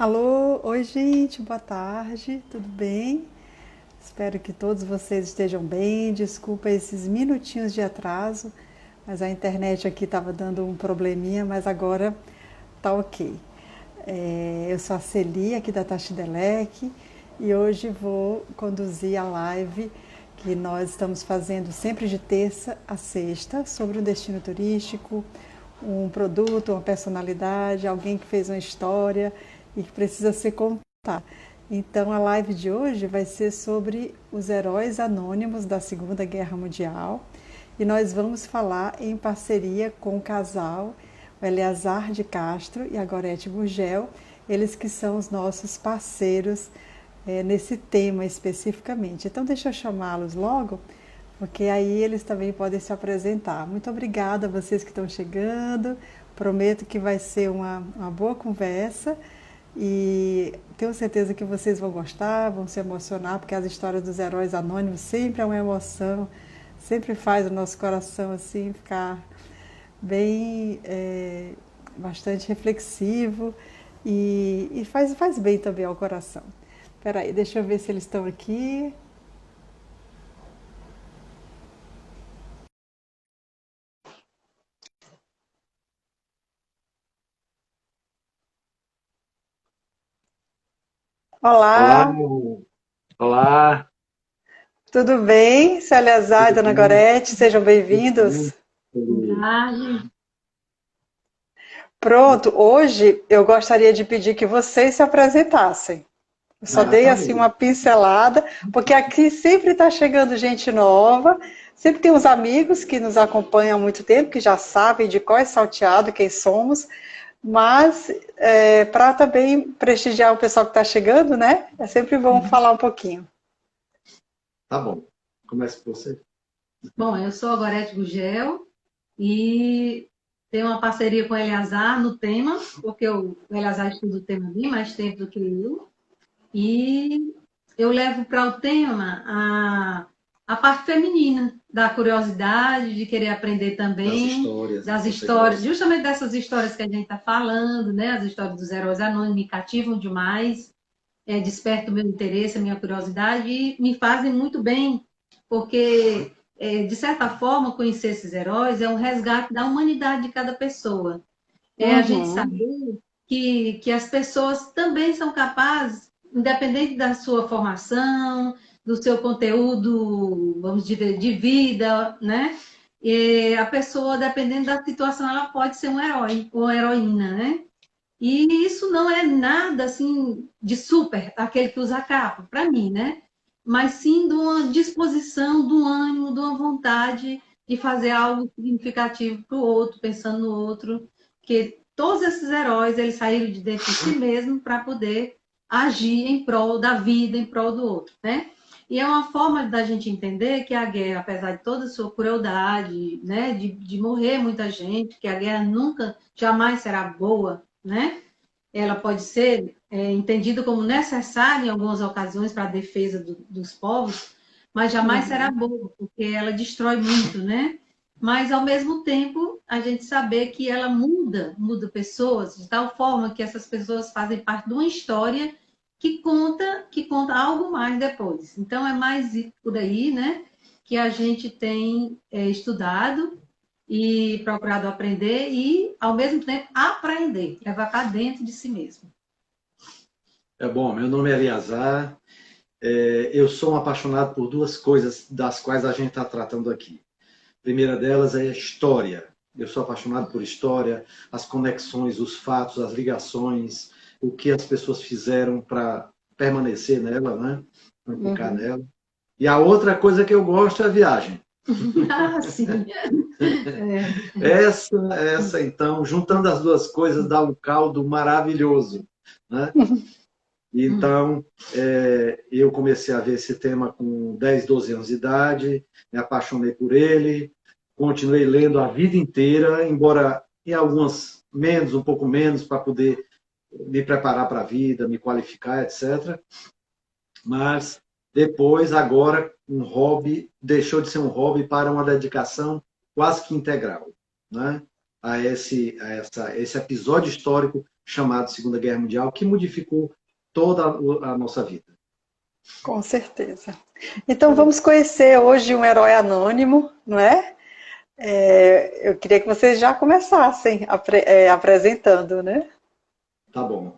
Alô, oi gente, boa tarde, tudo bem? Espero que todos vocês estejam bem. Desculpa esses minutinhos de atraso, mas a internet aqui estava dando um probleminha, mas agora tá ok. Eu sou a Celi, aqui da Tachidelec, e hoje vou conduzir a live que nós estamos fazendo sempre de terça a sexta sobre um destino turístico, um produto, uma personalidade, alguém que fez uma história e que precisa ser contada. Então a live de hoje vai ser sobre os heróis anônimos da Segunda Guerra Mundial e nós vamos falar em parceria com o casal o Eleazar de Castro e a Gorete Gurgel, eles que são os nossos parceiros nesse tema especificamente. Então deixa eu chamá-los logo, porque aí eles também podem se apresentar. Muito obrigada a vocês que estão chegando, prometo que vai ser uma boa conversa e tenho certeza que vocês vão gostar, vão se emocionar, porque as histórias dos heróis anônimos sempre é uma emoção, sempre faz o nosso coração assim ficar bem, bastante reflexivo e faz bem também ao coração. Espera aí, deixa eu ver se eles estão aqui. Olá, Olá, olá, tudo bem? Seu Eleazar e tudo Dona bem? Gorete, sejam Tudo bem-vindos. bem? Verdade. Pronto, hoje eu gostaria de pedir que vocês se apresentassem. Eu só Ah, dei tá assim uma bom. pincelada, porque aqui sempre está chegando gente nova, sempre tem uns amigos que nos acompanham há muito tempo, que já sabem de qual é salteado, quem somos, mas para também prestigiar o pessoal que está chegando, né? É sempre bom falar um pouquinho. Tá bom. Começa com você. Bom, eu sou a Gorete Gugel e tenho uma parceria com o Eleazar no tema, porque o Eleazar estuda o tema bem mais tempo do que eu. E eu levo para o tema a parte feminina, da curiosidade, de querer aprender Das também, histórias, né, das que você histórias, gosta. justamente dessas histórias que a gente está falando, né? As histórias dos heróis anônimos me cativam demais, despertam o meu interesse, a minha curiosidade e me fazem muito bem, porque, de certa forma, conhecer esses heróis é um resgate da humanidade de cada pessoa. É a gente Uhum, saber que as pessoas também são capazes, independente da sua formação, do seu conteúdo, vamos dizer, de vida, né? E a pessoa, dependendo da situação, ela pode ser um herói ou heroína, né? E isso não é nada assim de super, aquele que usa capa, para mim, né? Mas sim de uma disposição, do ânimo, de uma vontade de fazer algo significativo para o outro, pensando no outro, que todos esses heróis eles saíram de dentro de si mesmo para poder agir em prol da vida, em prol do outro, né? E é uma forma da gente entender que a guerra, apesar de toda a sua crueldade, né, de morrer muita gente, que a guerra nunca, jamais será boa, né? Ela pode ser entendida como necessária em algumas ocasiões para a defesa dos povos, mas jamais será uhum. boa, porque ela destrói muito, né? Mas, ao mesmo tempo, a gente saber que ela muda pessoas, de tal forma que essas pessoas fazem parte de uma história que conta algo mais depois. Então, é mais por aí, né? Que a gente tem estudado e procurado aprender e, ao mesmo tempo, aprender, levar para dentro de si mesmo. É bom, meu nome é Eliazar. Eu sou um apaixonado por duas coisas das quais a gente está tratando aqui. A primeira delas é a história. Eu sou apaixonado por história, as conexões, os fatos, as ligações, o que as pessoas fizeram para permanecer nela, né? Para ficar nela. E a outra coisa que eu gosto é a viagem. Ah, sim. É. Essa, então, juntando as duas coisas, dá um caldo maravilhoso, né? Então, eu comecei a ver esse tema com 10, 12 anos de idade, me apaixonei por ele, continuei lendo a vida inteira, embora em algumas menos, um pouco menos, para poder me preparar para a vida, me qualificar, etc. Mas depois, agora, um hobby deixou de ser um hobby para uma dedicação quase que integral, né? A esse episódio histórico chamado Segunda Guerra Mundial, que modificou toda a nossa vida. Com certeza. Então vamos conhecer hoje um herói anônimo, não é? Eu queria que vocês já começassem apresentando, né? Tá bom.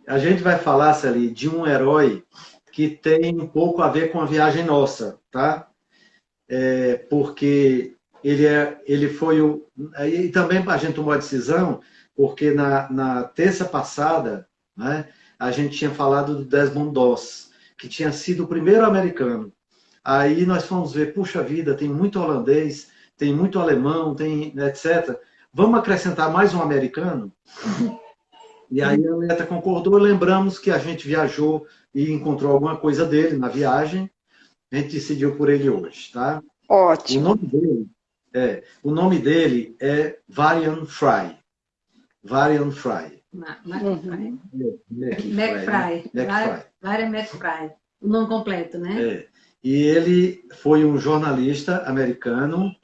A gente vai falar, Celi, de um herói que tem um pouco a ver com a viagem nossa, tá? Porque ele foi o... E também a gente tomou a decisão, porque na terça passada, né, a gente tinha falado do Desmond Doss, que tinha sido o primeiro americano. Aí nós fomos ver, puxa vida, tem muito holandês, tem muito alemão, tem etc. Vamos acrescentar mais um americano? E aí a Neta concordou, lembramos que a gente viajou e encontrou alguma coisa dele na viagem, a gente decidiu por ele hoje, tá? Ótimo. O nome dele é Varian Fry. Varian Fry. McFry. Varian McFry. O nome completo, né? E ele foi um jornalista americano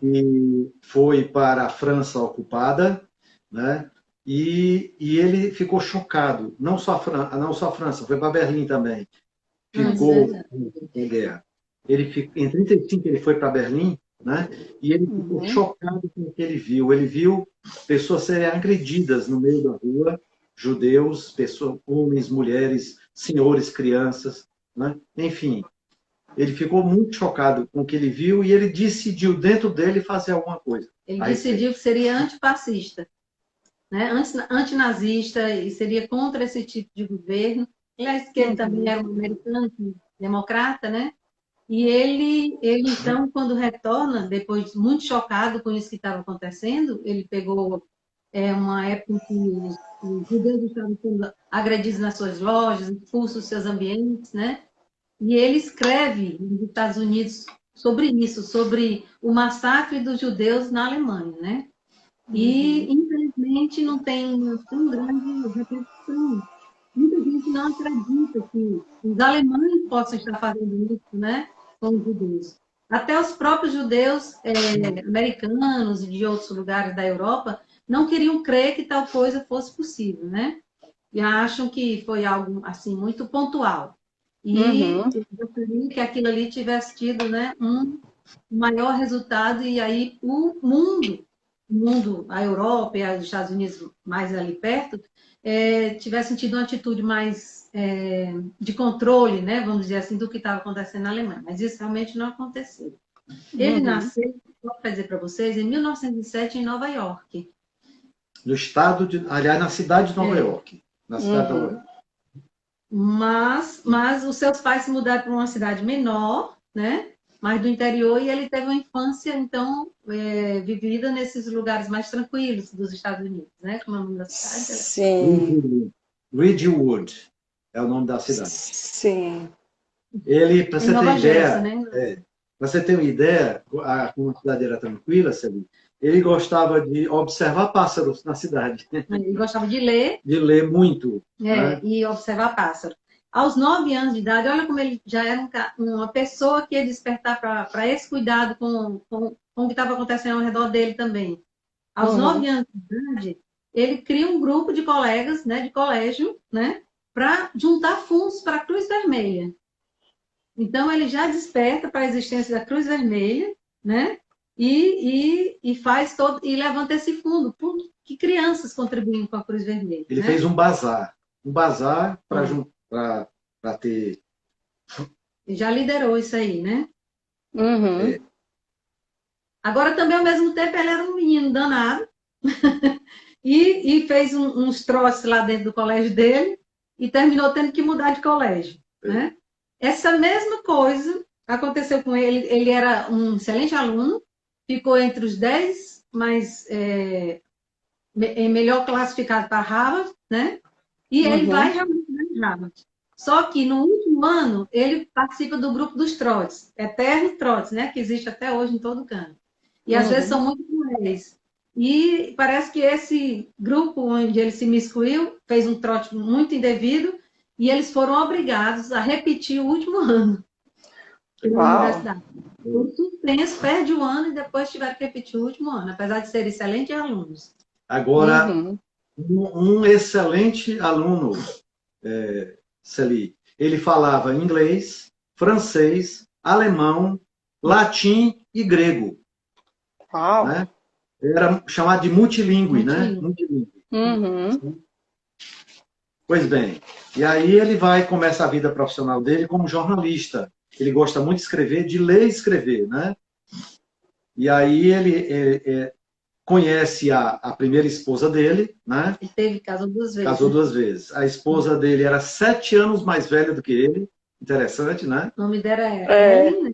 e foi para a França ocupada, né? E ele ficou chocado. Não só a França, foi para Berlim também. Ficou em guerra. Em 1935 ele foi para Berlim, né? E ele ficou chocado com o que ele viu. Ele viu pessoas serem agredidas no meio da rua, judeus, homens, mulheres, senhores, crianças, né? Enfim, ele ficou muito chocado com o que ele viu e ele decidiu dentro dele fazer alguma coisa. Ele decidiu que seria antifascista, né? Antinazista, e seria contra esse tipo de governo. Aliás, que ele também era um americano democrata, né? E ele, então, quando retorna, depois muito chocado com isso que estava acontecendo, ele pegou uma época em que os judeus estavam sendo agredidos nas suas lojas, expulsos dos seus ambientes, né? E ele escreve nos Estados Unidos sobre isso, sobre o massacre dos judeus na Alemanha, né? E, infelizmente, não tem tão grande repercussão. Muita gente não acredita que os alemães possam estar fazendo isso, né, com os judeus. Até os próprios judeus americanos e de outros lugares da Europa não queriam crer que tal coisa fosse possível, né? E acham que foi algo assim muito pontual. E eu gostaria que aquilo ali tivesse tido, né, um maior resultado, e aí o mundo, a Europa e os Estados Unidos mais ali perto, tivessem tido uma atitude mais de controle, né, vamos dizer assim, do que estava acontecendo na Alemanha. Mas isso realmente não aconteceu. Ele nasceu, vou dizer para vocês, em 1907, em Nova York. No estado aliás, na cidade de Nova York. Na cidade de Nova York. Mas os seus pais se mudaram para uma cidade menor, né? Mais do interior, e ele teve uma infância, então, vivida nesses lugares mais tranquilos dos Estados Unidos, né? Como é o nome da cidade? Sim. Ridgewood é o nome da cidade. Sim. Ele, para você ter ideia, né? para você ter uma ideia, como a cidade era tranquila, ele gostava de observar pássaros na cidade. Ele gostava de ler. De ler muito. Né? E observar pássaros. Aos 9 anos de idade, olha como ele já era uma pessoa que ia despertar para esse cuidado com o que estava acontecendo ao redor dele também. Aos 9 anos de idade, ele cria um grupo de colegas, né, de colégio, né, para juntar fundos para a Cruz Vermelha. Então, ele já desperta para a existência da Cruz Vermelha, né, e faz todo, e levanta esse fundo, que crianças contribuem com a Cruz Vermelha. Ele fez um bazar para ter... Já liderou isso aí, né? Agora, também, ao mesmo tempo, ele era um menino danado e fez uns troços lá dentro do colégio dele e terminou tendo que mudar de colégio, né? Essa mesma coisa aconteceu com ele. Ele era um excelente aluno, ficou entre os 10 melhor classificado para Harvard, né? E ele vai realmente para Harvard. Só que no último ano, ele participa do grupo dos trotes, eterno trotes, né? Que existe até hoje em todo canto. E às vezes são muito cruéis. E parece que esse grupo onde ele se miscuiu fez um trote muito indevido e eles foram obrigados a repetir o último ano na universidade. Por suspenso, perde o ano e depois tiveram que repetir o último ano, apesar de serem excelentes alunos. Agora, um excelente aluno, Celi. Ele falava inglês, francês, alemão, latim e grego. Uau! Né? Era chamado de multilingüe, né? Multilingüe. Uhum. Pois bem, e aí ele começa a vida profissional dele como jornalista. Ele gosta muito de escrever, de ler e escrever, né? E aí ele conhece a primeira esposa dele, né? Ele casou 2 vezes. Casou 2 vezes. A esposa dele era 7 anos mais velha do que ele. Interessante, né? O nome dela era Ellen, né?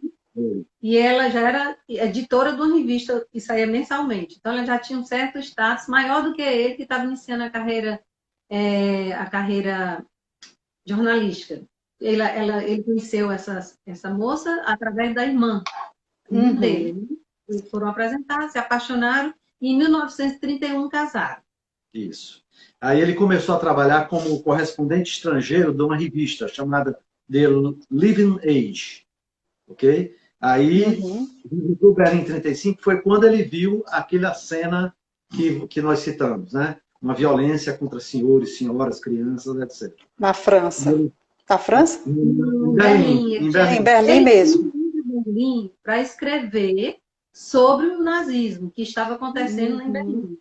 E ela já era editora de uma revista que saía mensalmente. Então, ela já tinha um certo status maior do que ele, que estava iniciando a carreira jornalística. Ele conheceu essa moça através da irmã dele. Né? Eles foram apresentados, se apaixonaram e em 1931 casaram. Isso. Aí ele começou a trabalhar como correspondente estrangeiro de uma revista chamada The Living Age. Ok? Aí, do Berlim 35 foi quando ele viu aquela cena que nós citamos, né? Uma violência contra senhores, senhoras, crianças, etc. Na França. Na França? Em Berlim. Em Berlim mesmo. Em Berlim para escrever sobre o nazismo que estava acontecendo em Berlim.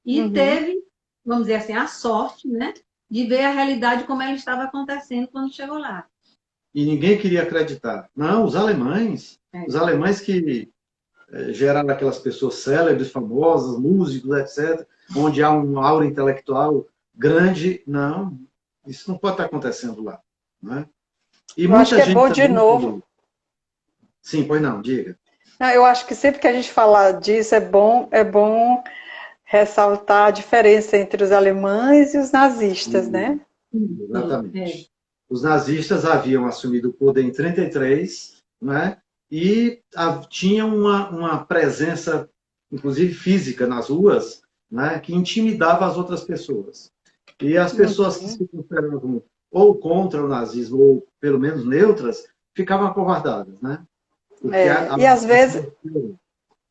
E teve, vamos dizer assim, a sorte, né, de ver a realidade como ela estava acontecendo quando chegou lá. E ninguém queria acreditar. Não, os alemães que geraram aquelas pessoas célebres, famosas, músicos, etc., onde há um aura intelectual grande, não, isso não pode estar acontecendo lá. Né? E eu acho que é bom de novo. Sim, pois não, diga. Não, eu acho que sempre que a gente falar disso é bom ressaltar a diferença entre os alemães e os nazistas, né? Exatamente. Os nazistas haviam assumido o poder em 1933, né? E tinham uma presença, inclusive física, nas ruas, né? Que intimidava as outras pessoas. E as pessoas que se consideravam ou contra o nazismo, ou pelo menos neutras, ficavam acovardadas, né? Porque e às vezes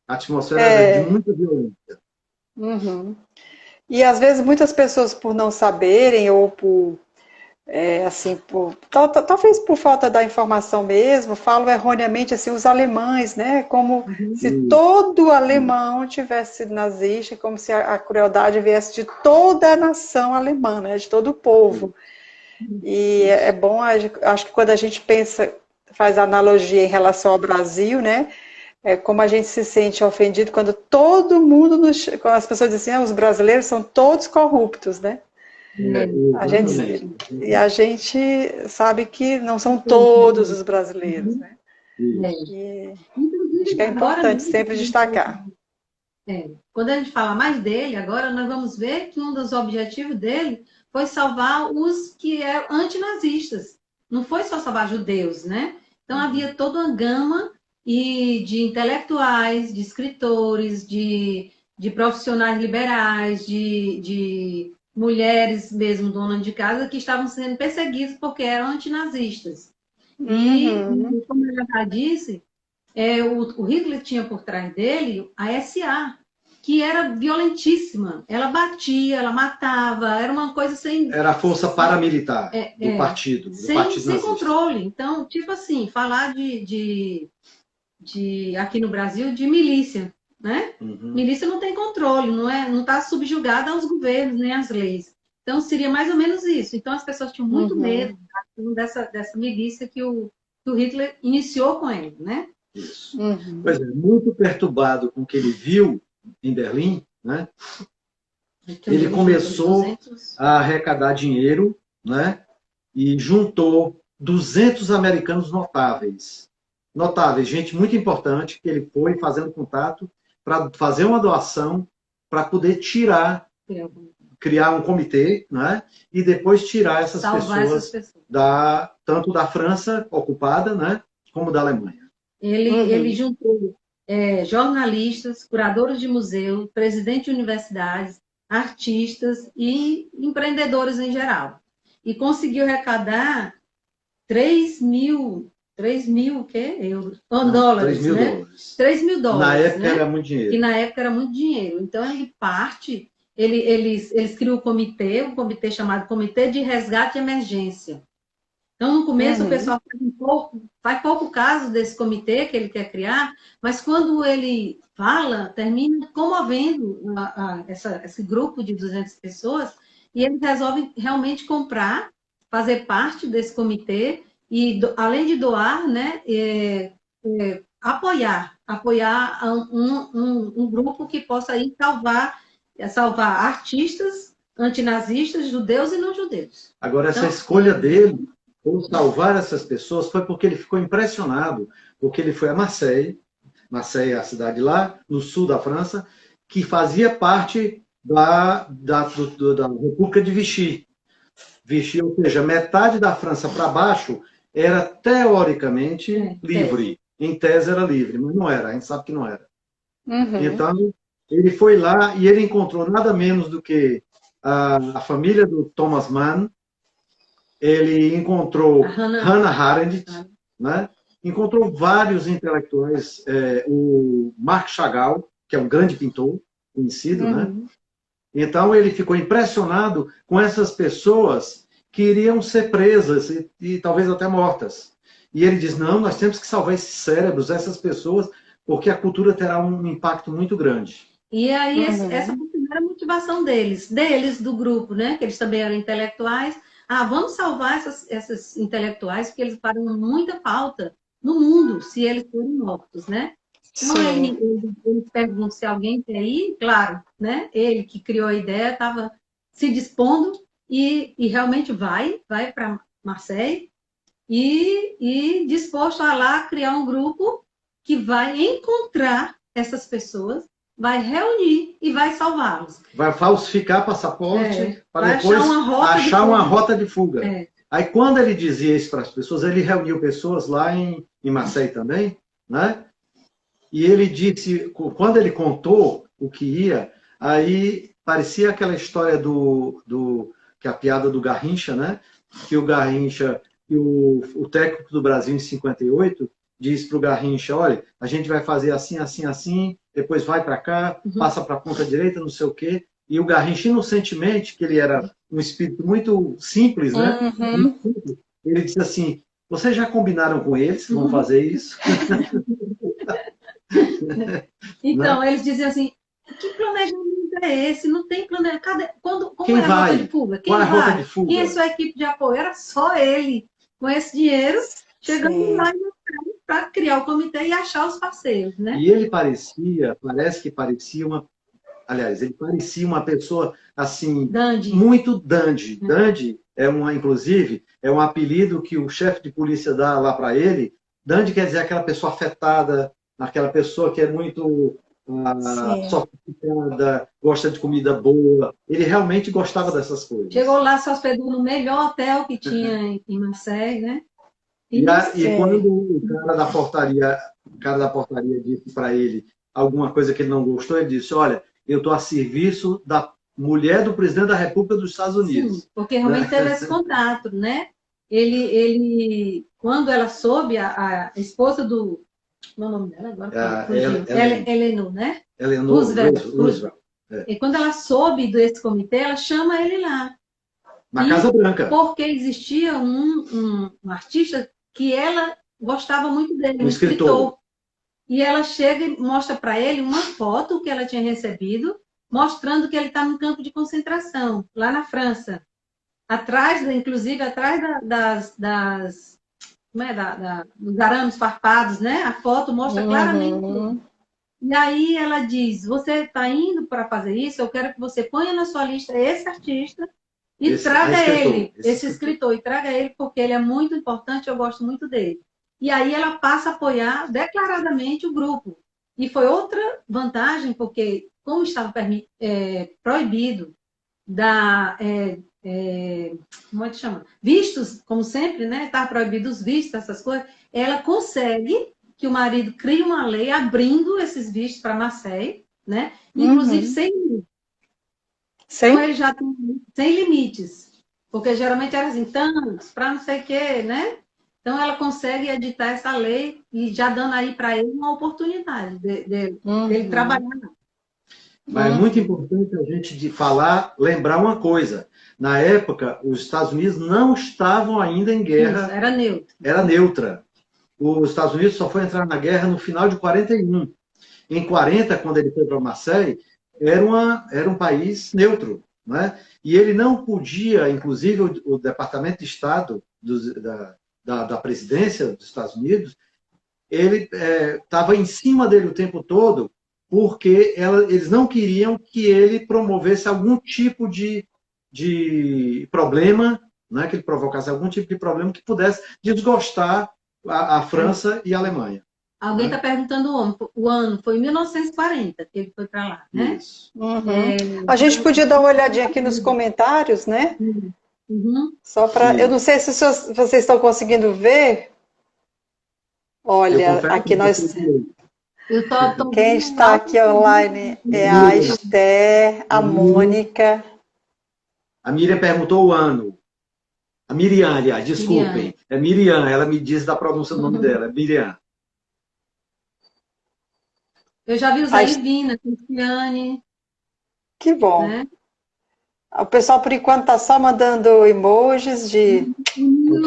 a atmosfera era de muita violência. E às vezes muitas pessoas, por não saberem ou por talvez por falta da informação mesmo, falam erroneamente assim, os alemães, né? Como se todo alemão tivesse sido nazista, como se a crueldade viesse de toda a nação alemã, né? De todo o povo. E é bom, acho que quando a gente faz analogia em relação ao Brasil, né? É como a gente se sente ofendido quando todo mundo, quando as pessoas dizem assim, os brasileiros são todos corruptos, né? A gente sabe que não são todos os brasileiros, né? Acho que é importante sempre destacar. Quando a gente fala mais dele, agora nós vamos ver que um dos objetivos dele foi salvar os que eram antinazistas. Não foi só salvar judeus, né? Então havia toda uma gama de intelectuais, de escritores, de profissionais liberais, de mulheres mesmo, donas de casa, que estavam sendo perseguidas porque eram antinazistas. E, como eu já disse, o Hitler tinha por trás dele a SA, que era violentíssima. Ela batia, ela matava, era uma coisa sem... Era a força paramilitar do partido. Sem controle. Então, tipo assim, falar aqui no Brasil, de milícia. Né? Milícia não tem controle, não está subjugada aos governos nem às leis. Então seria mais ou menos isso. Então as pessoas tinham muito medo dessa milícia que o Hitler iniciou com ele, né? Isso. Pois é, muito perturbado com o que ele viu em Berlim, né? Ele começou a arrecadar dinheiro, né? E juntou 200 americanos notáveis, gente muito importante, que ele foi fazendo contato para fazer uma doação, para poder criar um comitê, né? E depois tirar essas pessoas tanto da França ocupada, né? Como da Alemanha. Ele juntou jornalistas, curadores de museu, presidentes de universidades, artistas e empreendedores em geral. E conseguiu arrecadar 3 mil o quê? Euros. Dólares, 3 mil né? dólares. 3 mil dólares. Na época né? era muito dinheiro. Que na época era muito dinheiro. Então, ele parte eles criam um comitê chamado Comitê de Resgate e Emergência. Então, no começo, o pessoal faz pouco caso desse comitê que ele quer criar, mas quando ele fala, termina comovendo esse grupo de 200 pessoas, e eles resolvem realmente comprar, fazer parte desse comitê, e além de doar, né, apoiar um grupo que possa aí salvar artistas antinazistas, judeus e não judeus. Agora, essa escolha dele por salvar essas pessoas foi porque ele ficou impressionado, porque ele foi a Marseille. Marseille é a cidade lá, no sul da França, que fazia parte da República de Vichy. Vichy, ou seja, metade da França para baixo era teoricamente livre. Em tese era livre, mas não era, a gente sabe que não era. Então, ele foi lá e ele encontrou nada menos do que a família do Thomas Mann. Ele encontrou Hannah Arendt, né? Encontrou vários intelectuais, o Marc Chagall, que é um grande pintor, conhecido, né? Então ele ficou impressionado com essas pessoas que iriam ser presas e talvez até mortas. E ele diz, não, nós temos que salvar esses cérebros, essas pessoas, porque a cultura terá um impacto muito grande. E aí essa foi a primeira motivação deles, do grupo, né? Que eles também eram intelectuais. Vamos salvar esses intelectuais, porque eles farão muita falta no mundo, se eles forem mortos, né? Então, ele pergunta se alguém quer ir, claro, né? Ele que criou a ideia estava se dispondo e realmente vai para Marseille e disposto a lá criar um grupo que vai encontrar essas pessoas, vai reunir e vai salvá-los. Vai falsificar passaporte para depois achar uma rota de fuga. Aí, quando ele dizia isso para as pessoas, ele reuniu pessoas lá em Marseille também, né? E ele disse, quando ele contou o que ia, aí parecia aquela história que é a piada do Garrincha, né? Que o Garrincha, o técnico do Brasil em 58, diz para o Garrincha, olha, a gente vai fazer assim, assim, assim, depois vai para cá, passa para a ponta direita, não sei o quê. E o Garrincha, inocentemente, que ele era um espírito muito simples, né? Muito simples, ele disse assim, vocês já combinaram com eles que vão fazer isso? Então, eles diziam assim, que planejamento é esse? Não tem planejamento. Como quem é a vai? rota de fuga? Qual é a rota de fuga? Quem é a sua equipe de apoio? Era só ele, com esse dinheiro, chegando lá para criar o comitê e achar os parceiros, né? E ele parece que parecia ele parecia uma pessoa, assim, muito dandy. Dandy inclusive, é um apelido que o chefe de polícia dá lá para ele. Dandy quer dizer aquela pessoa afetada, aquela pessoa que é muito sofisticada, gosta de comida boa. Ele realmente gostava dessas coisas. Chegou lá, se hospedou no melhor hotel que tinha em Marseille, né? E quando o cara da portaria disse para ele alguma coisa que ele não gostou, ele disse, olha, eu estou a serviço da mulher do presidente da República dos Estados Unidos. Sim, porque realmente teve esse contato, né? Ele quando ela soube, a esposa do... Qual é o nome dela agora? Eleanor, né? Eleanor Roosevelt. E quando ela soube desse comitê, ela chama ele lá. Na Casa Branca. Porque existia um artista que ela gostava muito dele, um escritor. E ela chega e mostra para ele uma foto que ela tinha recebido, mostrando que ele está num campo de concentração, lá na França. Inclusive atrás dos arames farpados, né? A foto mostra claramente. E aí ela diz, você está indo para fazer isso, eu quero que você ponha na sua lista esse artista e traga esse escritor, e traga ele porque ele é muito importante, eu gosto muito dele. E aí ela passa a apoiar declaradamente o grupo. E foi outra vantagem, porque como estava proibido como é que chama? Vistos, como sempre, né? Estava proibido os vistos, essas coisas. Ela consegue que o marido crie uma lei abrindo esses vistos para Marseille, né? Inclusive sem limites. Então ele já tem sem limites. Porque geralmente era assim, tantos, para não sei o quê, né? Então ela consegue editar essa lei e já dando aí para ele uma oportunidade dele trabalhar. Mas é muito importante a gente lembrar uma coisa. Na época, os Estados Unidos não estavam ainda em guerra. Isso, era neutro. Era neutra. Os Estados Unidos só foi entrar na guerra no final de 41. Em 40, quando ele foi para Marseille, era um país neutro, né? E ele não podia, inclusive o Departamento de Estado da presidência dos Estados Unidos, ele estava em cima dele o tempo todo, porque eles não queriam que ele promovesse algum tipo de problema, né? Que ele provocasse algum tipo de problema que pudesse desgostar a França e a Alemanha. Alguém está perguntando o ano, foi em 1940 que ele foi para lá, né? Isso. A gente podia dar uma olhadinha aqui nos comentários, né? Só para. Eu não sei se vocês estão conseguindo ver. Olha, aqui nós. Quem está aqui online é a Esther, a Mônica. A Miriam perguntou o ano. A Miriam, aliás, desculpem. É Miriam, ela me diz da pronúncia do nome dela, é Miriam. Eu já vi o Zé Livina, Cristiane. Que bom. Né? O pessoal, por enquanto, está só mandando emojis de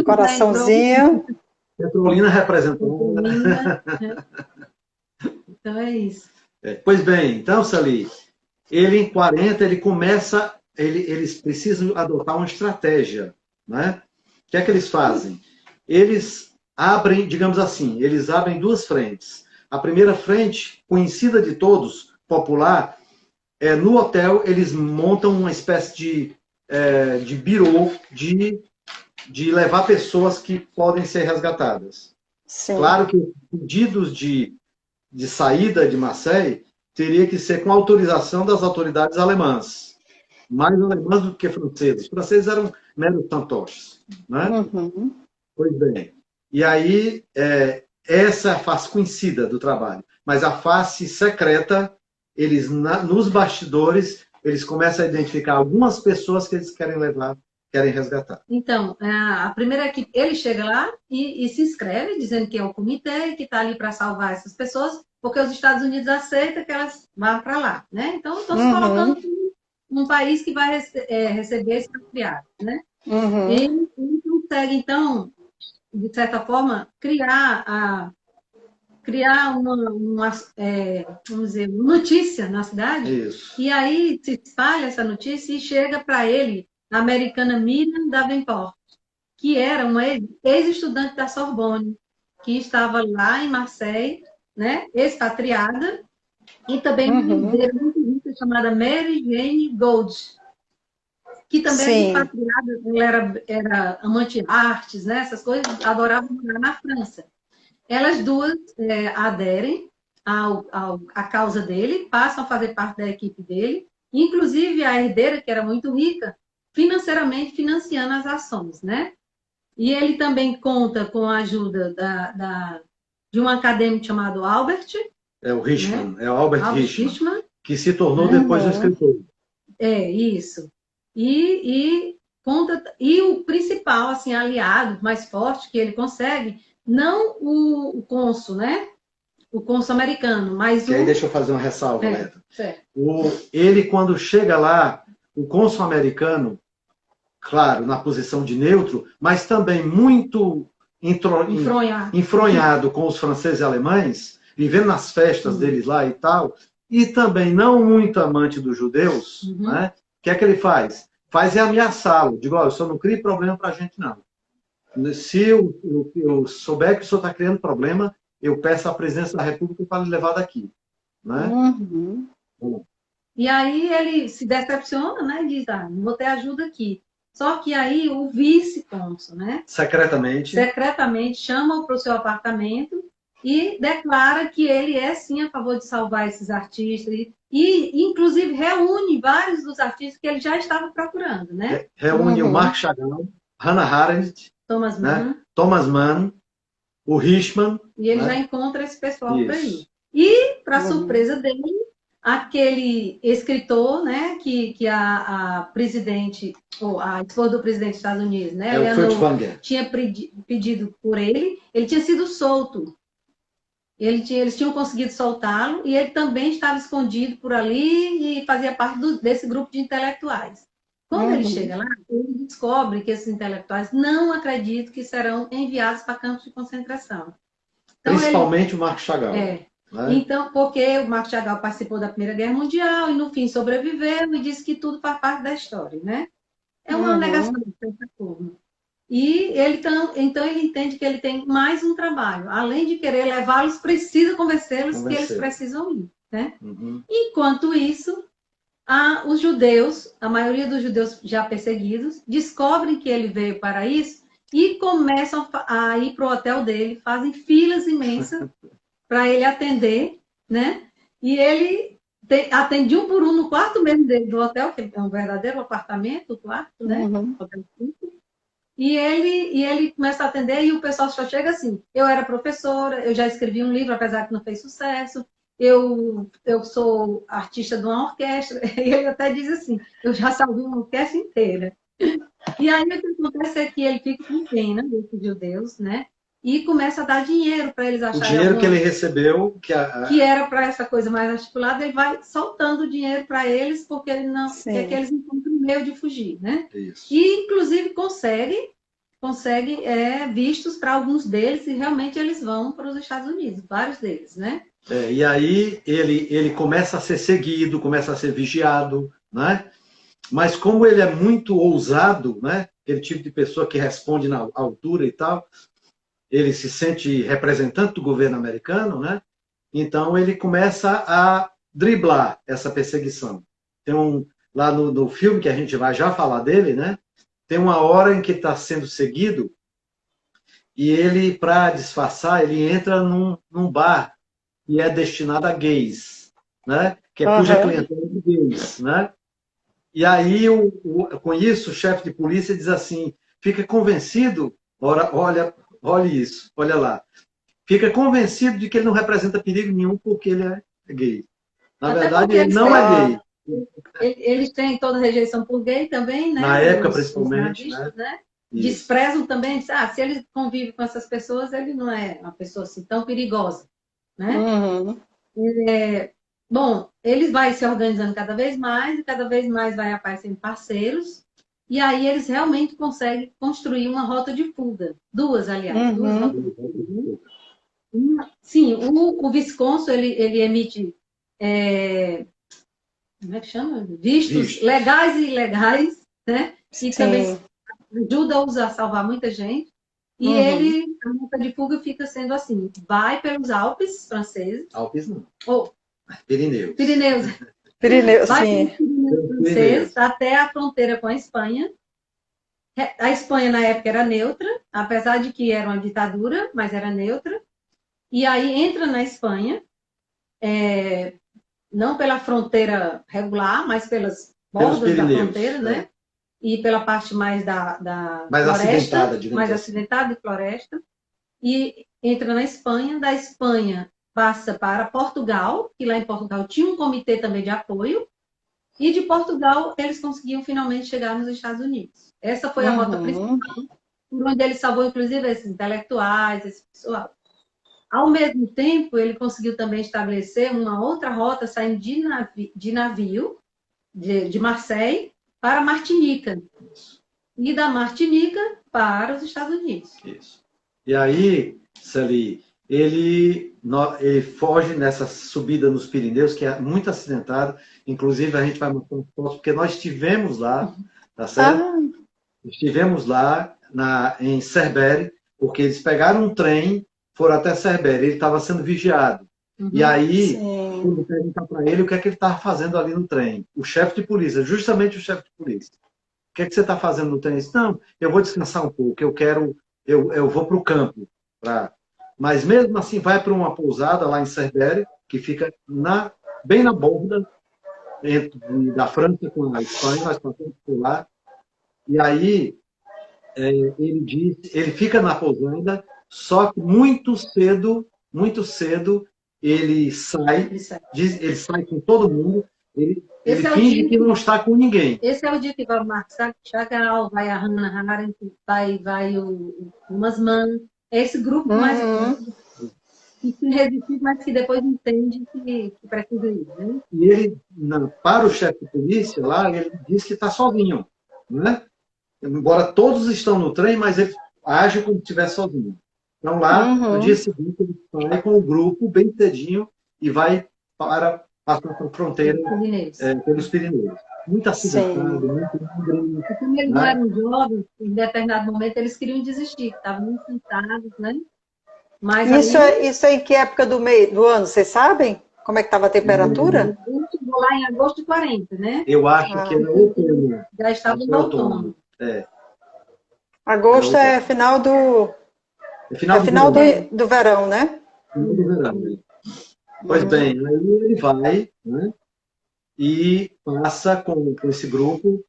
coraçãozinho. Petrolina representou. Então é isso. Pois bem, então, Sali, ele em 40, eles precisam adotar uma estratégia, né? O que é que eles fazem? Eles abrem, digamos assim, eles abrem duas frentes. A primeira frente, conhecida de todos, popular, no hotel eles montam uma espécie de birô de levar pessoas que podem ser resgatadas. Sim. Claro que pedidos de saída de Marseille teria que ser com autorização das autoridades alemãs. Mais alemãs do que franceses. Os franceses eram meros fantoches. Né? Pois bem. E aí, essa é a face conhecida do trabalho. Mas a face secreta, eles, nos bastidores, eles começam a identificar algumas pessoas que eles querem resgatar. Então, a primeira é que ele chega lá e se inscreve, dizendo que é um comitê que está ali para salvar essas pessoas, porque os Estados Unidos aceitam que elas vão para lá, né? Então, estão se colocando um país que vai receber esse refugiado, né? Ele consegue, então, de certa forma, criar uma vamos dizer, notícia na cidade. Isso. E aí se espalha essa notícia e chega para ele a americana Miriam Davenport, que era uma ex-estudante da Sorbonne, que estava lá em Marseille, né, expatriada, e também uma mulher muito rica chamada Mary Jane Gold, que também era expatriada, ela era amante de artes, né, essas coisas, adorava morar na França. Elas duas aderem à causa dele, passam a fazer parte da equipe dele, inclusive a herdeira, que era muito rica, financeiramente financiando as ações, né? E ele também conta com a ajuda de um acadêmico chamado Albert. É o Hirschman, né? É o Albert Hirschman, que se tornou depois um escritor. Isso. E o principal, assim, aliado mais forte que ele consegue, não o cônsul, né? O cônsul americano, mas aí deixa eu fazer uma ressalva, Leta. Certo. Ele, quando chega lá, o cônsul americano, claro, na posição de neutro, mas também muito enfronhado com os franceses e alemães, vivendo nas festas deles lá e tal, e também não muito amante dos judeus, né? O que é que ele faz? Faz ameaçá-lo. Digo, olha, o senhor não cria problema para a gente, não. Se eu souber que o senhor está criando problema, eu peço a presidência da República para lhe levar daqui. Né? E aí ele se decepciona, né? E diz, não vou ter ajuda aqui. Só que aí o vice-cônsul, né? Secretamente chama-o para o seu apartamento e declara que ele é sim a favor de salvar esses artistas e inclusive reúne vários dos artistas que ele já estava procurando, né? Reúne o Marc Chagall, Hannah Arendt, Thomas Mann, o Hirschman. E ele já encontra esse pessoal por aí. E, para surpresa dele, aquele escritor, né, que a presidente, ou a esposa do presidente dos Estados Unidos, né, o Furtwängler, tinha pedido por ele tinha sido solto. Eles tinham conseguido soltá-lo e ele também estava escondido por ali e fazia parte desse grupo de intelectuais. Quando ele chega lá, ele descobre que esses intelectuais não acreditam que serão enviados para campos de concentração. Então, Principalmente o Marco Chagall. Né? Então, porque o Marco Chagall participou da Primeira Guerra Mundial e, no fim, sobreviveu e disse que tudo faz parte da história, né? É uma negação de certa forma. E então ele entende que ele tem mais um trabalho. Além de querer levá-los, precisa convencê-los que eles precisam ir, né? Enquanto isso, os judeus, a maioria dos judeus já perseguidos, descobrem que ele veio para isso e começam a ir para o hotel dele, fazem filas imensas para ele atender, né? E ele atende um por um no quarto mesmo dele do hotel, que é um verdadeiro apartamento, o quarto, né? E ele começa a atender e o pessoal só chega assim, eu era professora, eu já escrevi um livro, apesar que não fez sucesso, eu sou artista de uma orquestra, e ele até diz assim, eu já salvei uma orquestra inteira. E aí o que acontece é que ele fica com pena desses judeus, né? E começa a dar dinheiro para eles acharem. O dinheiro que ele recebeu, que era para essa coisa mais articulada, ele vai soltando o dinheiro para eles, porque ele não quer que eles encontrem um meio de fugir, né? Isso. E, inclusive, consegue vistos para alguns deles, e realmente eles vão para os Estados Unidos, vários deles, né? E aí ele começa a ser seguido, começa a ser vigiado, né? Mas como ele é muito ousado, né? Aquele tipo de pessoa que responde na altura e tal, ele se sente representante do governo americano, né? Então ele começa a driblar essa perseguição. Tem lá no filme que a gente vai já falar dele, né? Tem uma hora em que está sendo seguido e ele, para disfarçar, ele entra num bar que é destinado a gays, né? Que é cuja clientela de gays, né? E aí, com isso, o chefe de polícia diz assim, fica convencido, olhe isso, olha lá, fica convencido de que ele não representa perigo nenhum porque ele é gay. Na verdade, ele não é gay. Eles têm toda a rejeição por gay também, né? Na época, principalmente. Né? Desprezam também, se ele convive com essas pessoas, ele não é uma pessoa assim tão perigosa, né? Bom, eles vão se organizando cada vez mais e cada vez mais vai aparecendo parceiros e aí eles realmente conseguem construir uma rota de fuga. Duas, aliás. Duas rotas de fuga. Sim, o Visconso, ele emite como é que chama? Vistos legais e ilegais, né? E também ajuda-os a salvar muita gente. E a rota de fuga fica sendo assim, vai pelos Alpes franceses. Alpes não. Pirineus. Vai pelos Pirineus franceses até a fronteira com a Espanha. A Espanha, na época, era neutra, apesar de que era uma ditadura, mas era neutra. E aí entra na Espanha, não pela fronteira regular, mas pelas bordas da fronteira, né? E pela parte mais da floresta, mais acidentada de floresta. E entra na Espanha, da Espanha passa para Portugal, que lá em Portugal tinha um comitê também de apoio, e de Portugal eles conseguiam finalmente chegar nos Estados Unidos. Essa foi a rota principal, por onde ele salvou, inclusive, esses intelectuais, esse pessoal. Ao mesmo tempo, ele conseguiu também estabelecer uma outra rota saindo de navio, de Marseille, para Martinica. E da Martinica para os Estados Unidos. Isso. E aí, Celi, ele foge nessa subida nos Pirineus, que é muito acidentada. Inclusive, a gente vai mostrar um foto, porque nós estivemos lá, tá certo? Estivemos lá em Cerbère, porque eles pegaram um trem, foram até Cerbère, ele estava sendo vigiado. E aí, quando perguntar para ele o que é que ele estava fazendo ali no trem, o chefe de polícia, justamente o chefe de polícia, o que é que você está fazendo no trem? Ele disse, não, eu vou descansar um pouco, eu vou para o campo. Mas mesmo assim, vai para uma pousada lá em Cerbère, que fica bem na borda da França com a Espanha, nós passamos por lá. E aí, ele fica na pousada, só que muito cedo, ele sai com todo mundo, ele finge que não está com ninguém. Esse é o dia que vai o Marc Chagall, vai a Hannah Arendt, vai o Thomas Mann, é esse grupo mais... que se resistir, mas que depois entende que precisa ir, né? E ele, para o chefe de polícia lá, ele diz que está sozinho, né? Embora todos estão no trem, mas ele age como se estivesse sozinho. Então lá, no dia Uhum. seguinte, ele sai com o grupo bem cedinho e vai para passar para a fronteira Mineiro. pelos Pirineus. Muito acidentado, Sim. muito íngreme, E como eles não né? eram jovens, em determinado momento eles queriam desistir, estavam muito cansados, né? Mas ali, Isso é em que época do ano, vocês sabem? Como é que estava a temperatura? ele chegou lá em agosto de 40, né? Eu acho que Ah, era outono. Já estava Acho que no era outono. outono. Era agosto outono. é final do, É é final do final verão. do verão, né? Final do verão. Né? Pois bem, aí ele vai, né? E passa com esse grupo.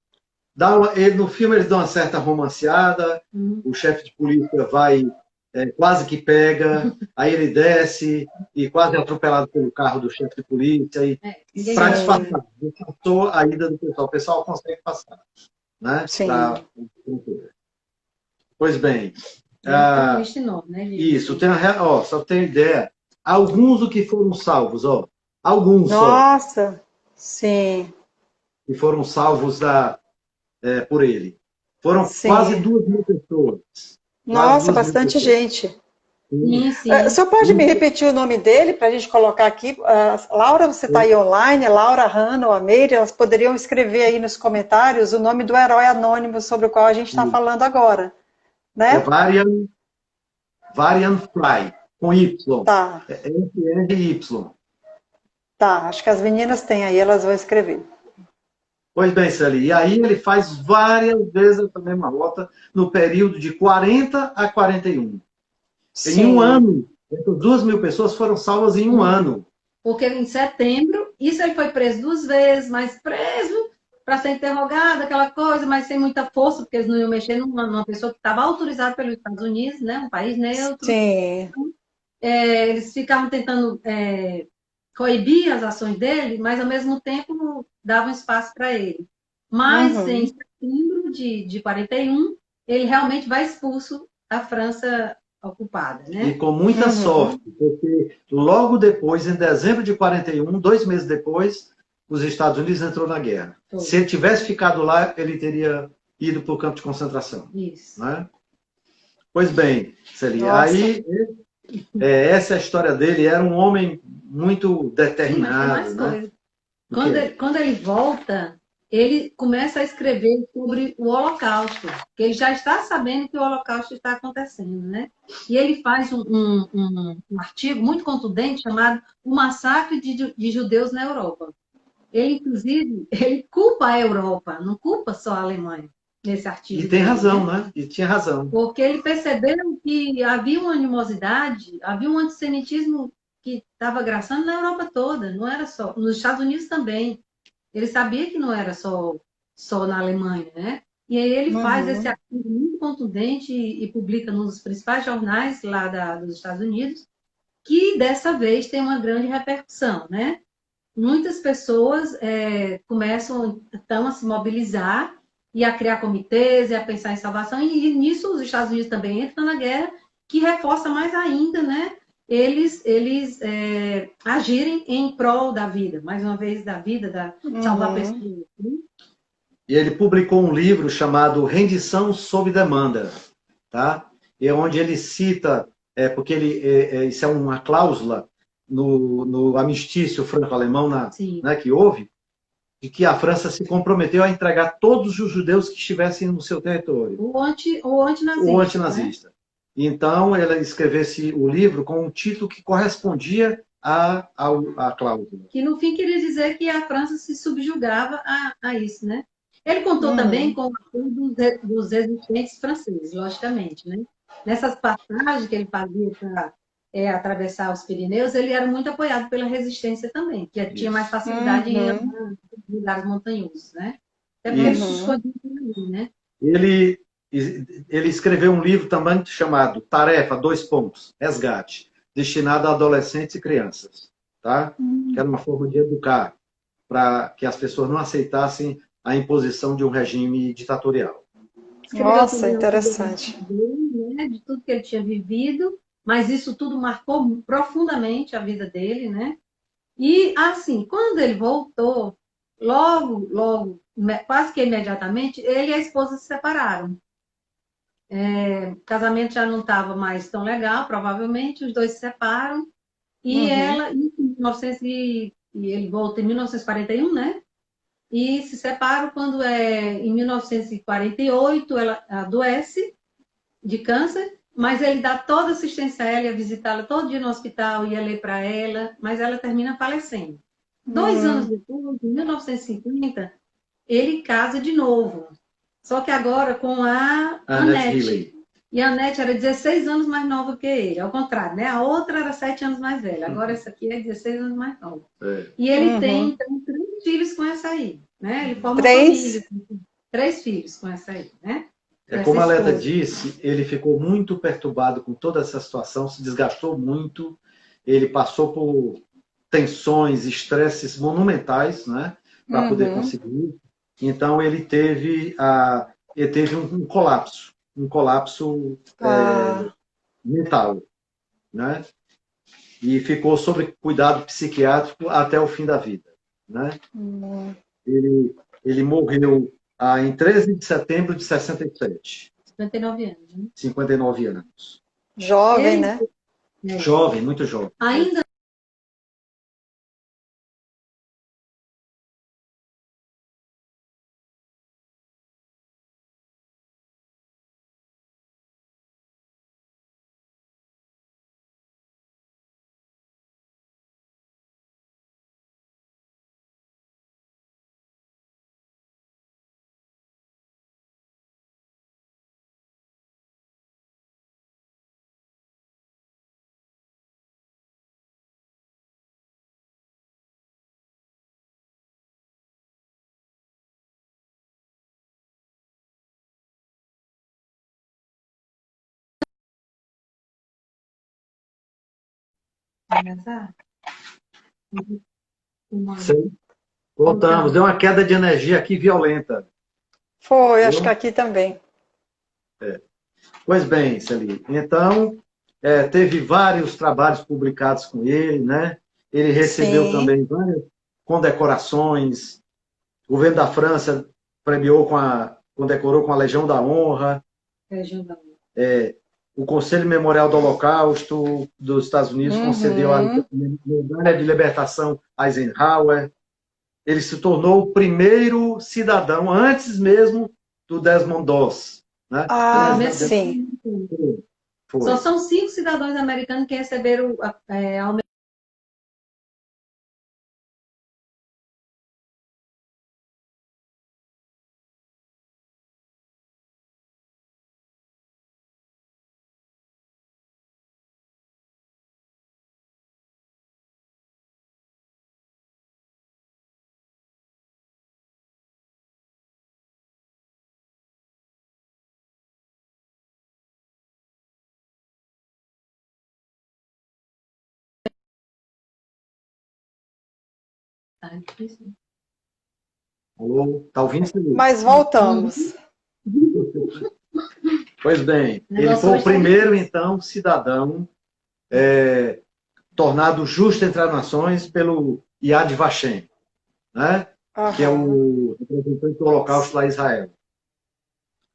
No filme eles dão uma certa romanceada, o chefe de polícia vai, quase que pega, aí ele desce e quase é atropelado pelo carro do chefe de polícia. E para Sim, disfarçar a ida do pessoal. O pessoal consegue passar, né? sim. Pois bem, Um twist enorme, né, gente? isso, só para ter ideia, alguns do que foram salvos, alguns só, Nossa, sim, que foram salvos por ele. Foram quase sim. 2.000 pessoas. Quase Nossa, 2.000 bastante pessoas. gente. Sim, O sim. senhor pode me repetir o nome dele para a gente colocar aqui? Laura, você está aí online, Laura, Hanna ou Ameire, elas poderiam escrever aí nos comentários o nome do herói anônimo sobre o qual a gente está falando agora, É né? Varian Fry, com Y. Tá, FRY. tá. Acho que as meninas têm aí, elas vão escrever. Pois bem, Celi, e aí ele faz várias vezes a mesma rota no período de 40 a 41. Em um Sim. ano, essas 2.000 pessoas foram salvas em um ano. Porque em setembro, isso ele foi preso 2 vezes, mas preso para ser interrogado, aquela coisa, mas sem muita força, porque eles não iam mexer numa pessoa que estava autorizada pelos Estados Unidos, né, um país neutro. Sim. Eles ficavam tentando coibir as ações dele, mas ao mesmo tempo davam espaço para ele. Mas em Uhum. setembro de 41, ele realmente vai expulso da França ocupada, E né? com muita sorte, porque logo depois, em dezembro de 41, 2 meses depois, os Estados Unidos entrou na guerra. Foi. Se ele tivesse ficado lá, ele teria ido para o campo de concentração. Isso. Né? Pois bem, Celi, Nossa. aí essa é a história dele. Era um homem muito Sim, mas tem determinado. mais Né? coisa. Quando ele volta, ele começa a escrever sobre o Holocausto, que ele já está sabendo que o Holocausto está acontecendo, né? E ele faz um artigo muito contundente chamado O Massacre de Judeus na Europa. Ele, inclusive, ele culpa a Europa, não culpa só a Alemanha nesse artigo. E tem dele, razão, né? E tinha razão. Porque ele percebeu que havia uma animosidade, havia um antissemitismo que estava graçando na Europa toda, não era só, nos Estados Unidos também. Ele sabia que não era só na Alemanha, né? E aí ele faz esse artigo muito contundente e publica nos principais jornais lá dos Estados Unidos, que dessa vez tem uma grande repercussão, né? Muitas pessoas começam então a se mobilizar e a criar comitês e a pensar em salvação, e nisso os Estados Unidos também entram na guerra, que reforça mais ainda, né? Eles agirem em prol da vida, mais uma vez da vida, salvar pessoas. E ele publicou um livro chamado Rendição sob Demanda, tá? E onde ele cita, porque isso é uma cláusula no armistício franco-alemão né, que houve, de que a França se comprometeu a entregar todos os judeus que estivessem no seu território. O antinazista. O antinazista. Né? Então, ele escreveu o livro com um título que correspondia à cláusula. Que, no fim, queria dizer que a França se subjugava a isso, né? Ele contou também com o apoio dos resistentes franceses, logicamente, né? Nessas passagens que ele fazia para atravessar os Pirineus, ele era muito apoiado pela resistência também, que tinha mais facilidade em ir a lugares montanhosos, né? Até porque eles escondiam ali, né? Ele escreveu um livro também chamado Tarefa, Resgate, destinado a adolescentes e crianças, tá? Que era uma forma de educar, para que as pessoas não aceitassem a imposição de um regime ditatorial. Nossa, interessante. De tudo que ele tinha vivido mas isso tudo marcou profundamente a vida dele, né? E, assim, quando ele voltou, logo, quase que imediatamente, ele e a esposa se separaram. O casamento já não estava mais tão legal, provavelmente, os dois se separam, e ela, em 1900, e ele volta em 1941, né? E se separam quando em 1948 ela adoece de câncer, mas ele dá toda assistência a ela, ia visitá-la todo dia no hospital, ia ler para ela, mas ela termina falecendo. 2 anos depois, em 1950, ele casa de novo. Só que agora com a Annette. E a Annette era 16 anos mais nova que ele, ao contrário, né? A outra era 7 anos mais velha, agora essa aqui é 16 anos mais nova. E ele tem, então, 3 filhos com essa aí, né? Ele forma uma família. 3 filhos com essa aí, né? Como a Leda disse, ele ficou muito perturbado com toda essa situação, se desgastou muito, ele passou por tensões, estresses monumentais, né? Para poder conseguir. Então, ele teve um colapso. Um colapso mental, né? E ficou sob cuidado psiquiátrico até o fim da vida, né? Ele morreu em 13 de setembro de 67. 59 anos. Né? 59 anos. Jovem, né? Jovem, muito jovem. Ainda Sim. Voltamos. Deu uma queda de energia aqui violenta. Foi, acho que aqui também. Pois bem, Celi. Então, teve vários trabalhos publicados com ele, né? Ele recebeu também várias condecorações. O governo da França condecorou com a Legião da Honra. O Conselho Memorial do Holocausto dos Estados Unidos concedeu a Medalha de Libertação Eisenhower. Ele se tornou o primeiro cidadão, antes mesmo do Desmond Doss. Né? Sim. Foi. Só são 5 cidadãos americanos que receberam a Alô, tá ouvindo? Mas voltamos. Pois bem, ele foi o primeiro, então, cidadão tornado justo entre as nações pelo Yad Vashem, né? Que é o representante do Holocausto lá em Israel. O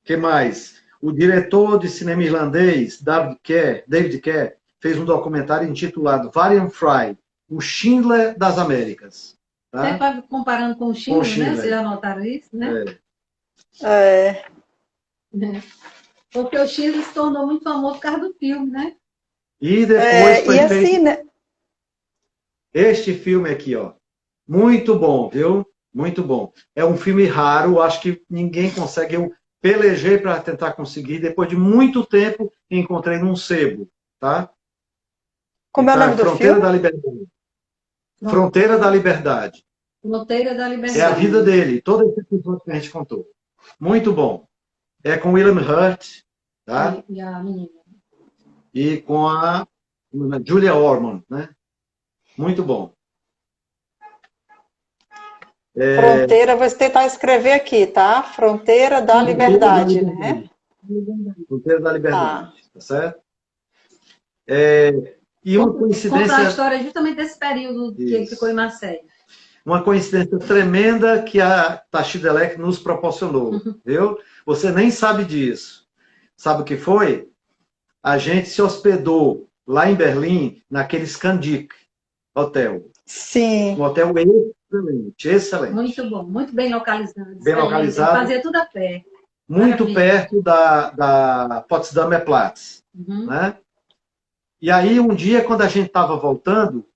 que mais? O diretor de cinema irlandês, David Kerr, fez um documentário intitulado Varian Fry, o Schindler das Américas. Tá? Sempre comparando com o Schindler, né? Vocês já notaram isso, né? Porque o Schindler se tornou muito famoso por causa do filme, né? E depois foi feito... assim, né? Este filme aqui, ó. Muito bom, viu? Muito bom. É um filme raro, acho que ninguém consegue. Eu pelejei para tentar conseguir. Depois de muito tempo, encontrei num sebo, tá? Como é o nome do Fronteira filme? da Liberdade. Fronteira da Liberdade. Fronteira da Liberdade. É a vida dele, todo esse episódio que a gente contou. Muito bom. É com William Hurt, tá? E a menina. E com a Julia Ormond, né? Muito bom. Fronteira, vou tentar escrever aqui, tá? Fronteira da Liberdade, né? Fronteira da Liberdade, tá certo? E uma Conta a coincidência, história justamente desse período que ele ficou em Marseille. uma coincidência tremenda que a Tachidelec nos proporcionou, viu? Você nem sabe disso. Sabe o que foi? A gente se hospedou lá em Berlim, naquele Scandic Hotel. Sim. Um hotel excelente, excelente. Muito bom, muito bem localizado. Bem localizado. Fazia tudo a pé. Muito Maravilha. perto da Potsdamer Platz. Né? E aí, um dia, quando a gente estava voltando,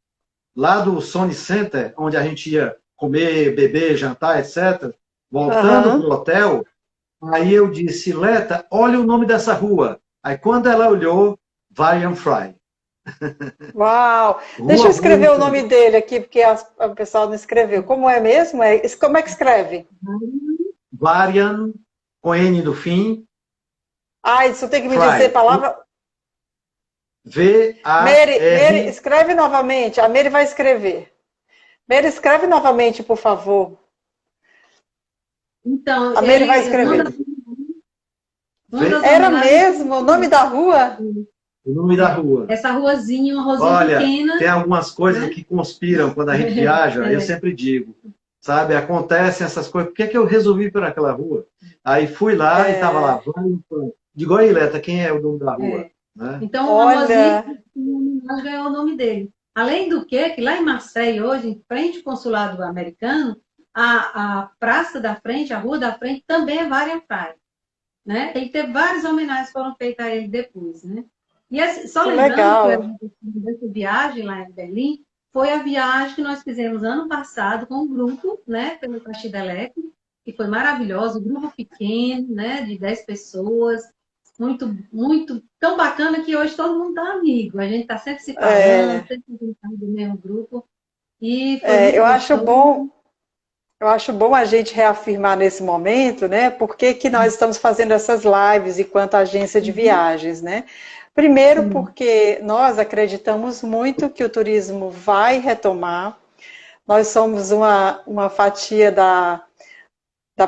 lá do Sony Center, onde a gente ia comer, beber, jantar, etc., voltando para o hotel, aí eu disse, Leta, olha o nome dessa rua. Aí, quando ela olhou, Varian Fry. Uau! Deixa eu escrever o nome dele aqui, porque o pessoal não escreveu. Como é mesmo? Como é que escreve? Varian, com N no fim. Ah, isso tem que me Fry. dizer a palavra... V-A-R... Mary, escreve novamente. A Mary vai escrever. Mary, escreve novamente, por favor. Então, a Mary vai escrever. Era mesmo o nome da rua? O nome da rua. Essa ruazinha, uma ruazinha pequena. Tem algumas coisas que conspiram quando a gente viaja, eu sempre digo. Sabe, acontecem essas coisas. Por que eu resolvi ir por aquela rua? Aí fui lá e estava lá. Digo, aí, Leta, quem é o nome da rua? Né? Então, uma ruazinha ganhou o nome dele. Além do que lá em Marseille, hoje, em frente ao consulado americano, a praça da frente, a rua da frente, também é Varian Fry. Né? Tem que ter várias homenagens que foram feitas a ele depois. Né? E só lembrando que dessa viagem lá em Berlim, foi a viagem que nós fizemos ano passado com um grupo, né, pelo Tachidelec, que foi maravilhoso, um grupo pequeno, né, de 10 pessoas, muito, muito, tão bacana que hoje todo mundo está amigo, a gente está sempre se falando, sempre do mesmo grupo. E foi eu acho bom a gente reafirmar nesse momento, né, por que nós estamos fazendo essas lives enquanto agência de viagens, né? Primeiro, porque nós acreditamos muito que o turismo vai retomar. Nós somos uma fatia da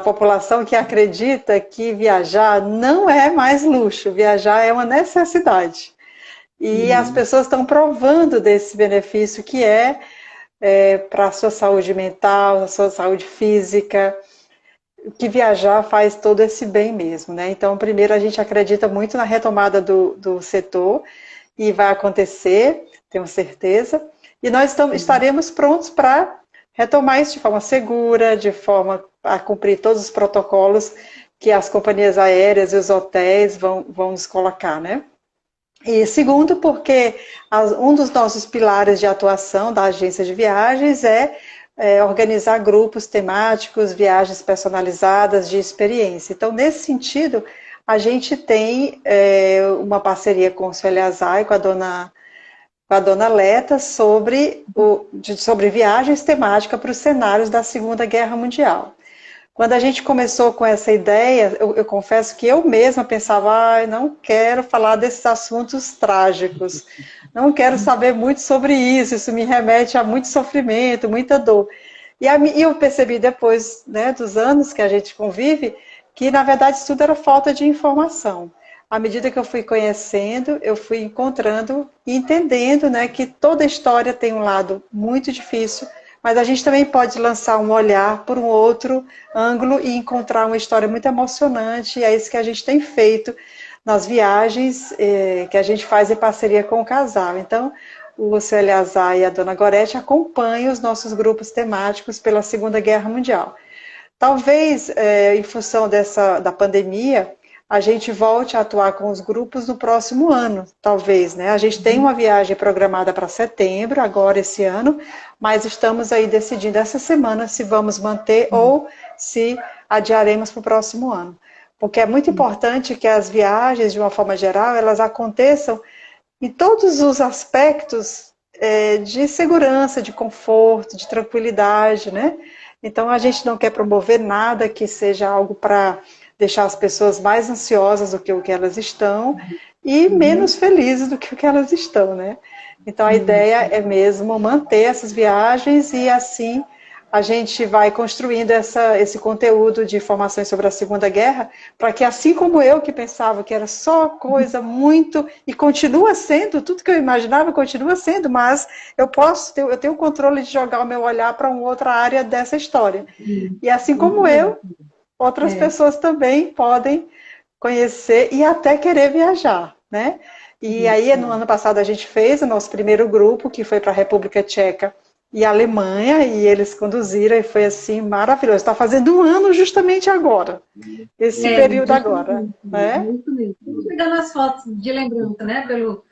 população que acredita que viajar não é mais luxo, viajar é uma necessidade. E as pessoas estão provando desse benefício que para a sua saúde mental, a sua saúde física, que viajar faz todo esse bem mesmo, né? Então, primeiro, a gente acredita muito na retomada do setor, e vai acontecer, tenho certeza, e nós estaremos prontos para retomar isso de forma segura, de forma a cumprir todos os protocolos que as companhias aéreas e os hotéis vão nos colocar, né? E segundo, porque um dos nossos pilares de atuação da agência de viagens é organizar grupos temáticos, viagens personalizadas de experiência. Então, nesse sentido, a gente tem uma parceria com o Sueli Azai, com a dona Leta, sobre viagens temáticas para os cenários da Segunda Guerra Mundial. Quando a gente começou com essa ideia, eu confesso que eu mesma pensava, não quero falar desses assuntos trágicos, não quero saber muito sobre isso me remete a muito sofrimento, muita dor. E eu percebi depois, né, dos anos que a gente convive, que na verdade isso tudo era falta de informação. À medida que eu fui conhecendo, eu fui encontrando e entendendo, né, que toda história tem um lado muito difícil, mas a gente também pode lançar um olhar por um outro ângulo e encontrar uma história muito emocionante, e é isso que a gente tem feito nas viagens que a gente faz em parceria com o casal. Então, o seu Eleazar e a dona Gorete acompanham os nossos grupos temáticos pela Segunda Guerra Mundial. Talvez, em função da pandemia, a gente volte a atuar com os grupos no próximo ano, talvez, né? A gente tem uma viagem programada para setembro, agora esse ano, mas estamos aí decidindo essa semana se vamos manter ou se adiaremos para o próximo ano. Porque é muito importante que as viagens, de uma forma geral, elas aconteçam em todos os aspectos de segurança, de conforto, de tranquilidade, né? Então, a gente não quer promover nada que seja algo para deixar as pessoas mais ansiosas do que o que elas estão e menos felizes do que o que elas estão, né? Então, a ideia é mesmo manter essas viagens e, assim, a gente vai construindo esse conteúdo de informações sobre a Segunda Guerra, para que, assim como eu, que pensava que era só coisa muito, e continua sendo, tudo que eu imaginava continua sendo, mas eu tenho o controle de jogar o meu olhar para uma outra área dessa história. E assim como eu, outras pessoas também podem conhecer e até querer viajar, né? E aí, no ano passado, a gente fez o nosso primeiro grupo, que foi para a República Tcheca e Alemanha, e eles conduziram, e foi assim, maravilhoso. Está fazendo um ano justamente agora, esse período agora. Né? Isso mesmo. Estou pegando as fotos de lembrança, né? Pelo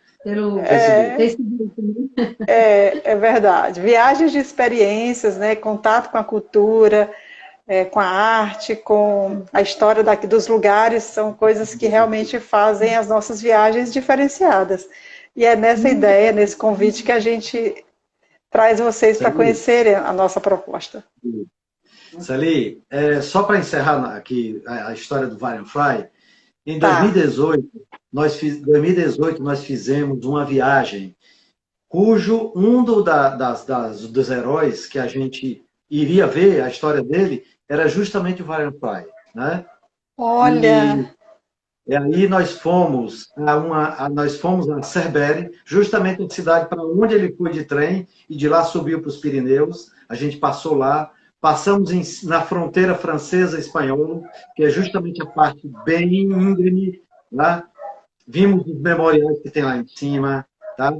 Facebook. É verdade. Viagens de experiências, né? Contato com a cultura, com a arte, com a história dos lugares, são coisas que realmente fazem as nossas viagens diferenciadas. E é nessa ideia, nesse convite, que a gente traz vocês para conhecerem a nossa proposta. Sally, só para encerrar aqui a história do Varian Fry, em 2018, nós fizemos uma viagem cujo dos heróis que a gente iria ver, a história dele, era justamente o Varian Fry, né? Olha! E aí nós fomos a Cerbere, justamente a cidade para onde ele foi de trem, e de lá subiu para os Pirineus. A gente passou lá, passamos na fronteira francesa-espanhola, que é justamente a parte bem íngreme, tá? Vimos os memoriais que tem lá em cima, tá?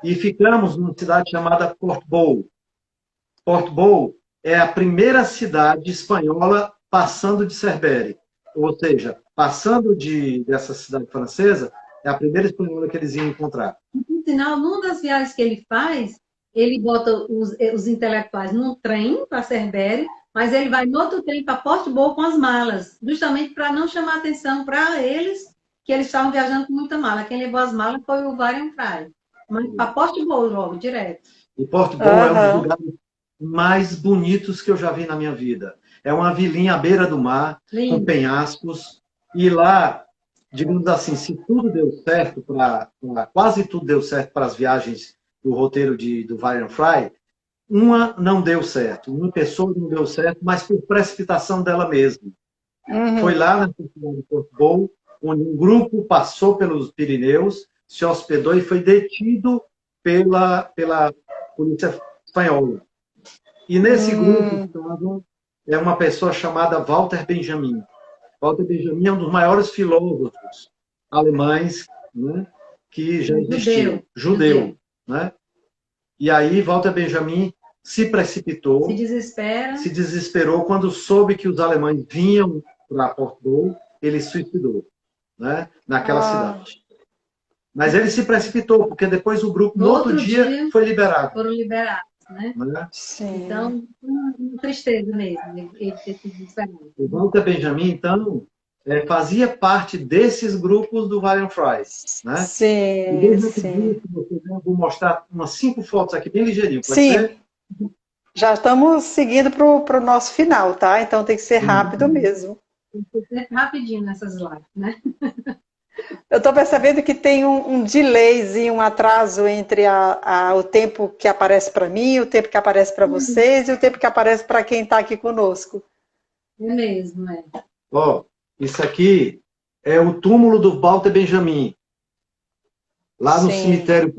E ficamos numa cidade chamada Portbou. Portbou é a primeira cidade espanhola passando de Cerbere. Ou seja, passando dessa cidade francesa, é a primeira espanhola que eles iam encontrar. No final, numa das viagens que ele faz, ele bota os intelectuais num trem para Cerbere, mas ele vai no outro trem para Portbou com as malas, justamente para não chamar atenção para eles, que eles estavam viajando com muita mala. Quem levou as malas foi o Varian Fry. Mas para Portbou logo, direto. E Portbou é um dos lugares mais bonitos que eu já vi na minha vida. É uma vilinha à beira do mar, com penhascos, e lá, digamos assim, se tudo deu certo, quase tudo deu certo para as viagens do roteiro do Varian Fry, uma não deu certo, uma pessoa não deu certo, mas por precipitação dela mesma. Foi lá na cidade de Portbou, onde um grupo passou pelos Pirineus, se hospedou e foi detido pela polícia espanhola. E nesse grupo estava uma pessoa chamada Walter Benjamin. Walter Benjamin é um dos maiores filósofos alemães, né, que já existiu. Judeu. Né? E aí Walter Benjamin se precipitou, se desesperou quando soube que os alemães vinham para Portbou, ele se suicidou, né, naquela cidade. Mas ele se precipitou, porque depois o grupo, no outro dia, foi liberado. Foram liberados, né? Sim. Então, uma tristeza mesmo, ele ter sido desesperado. O Walter Benjamin, então, fazia parte desses grupos do Varian Fry, né? Sim, sim. Eu vou mostrar umas 5 fotos aqui, bem ligeirinho, pode ser? Já estamos seguindo para o nosso final, tá? Então tem que ser rápido mesmo. Tem que ser rapidinho nessas lives, né? Eu estou percebendo que tem um delayzinho, um atraso entre o tempo que aparece para mim, o tempo que aparece para vocês e o tempo que aparece para quem está aqui conosco. É mesmo, Ó, isso aqui é o túmulo do Walter Benjamin. Lá no cemitério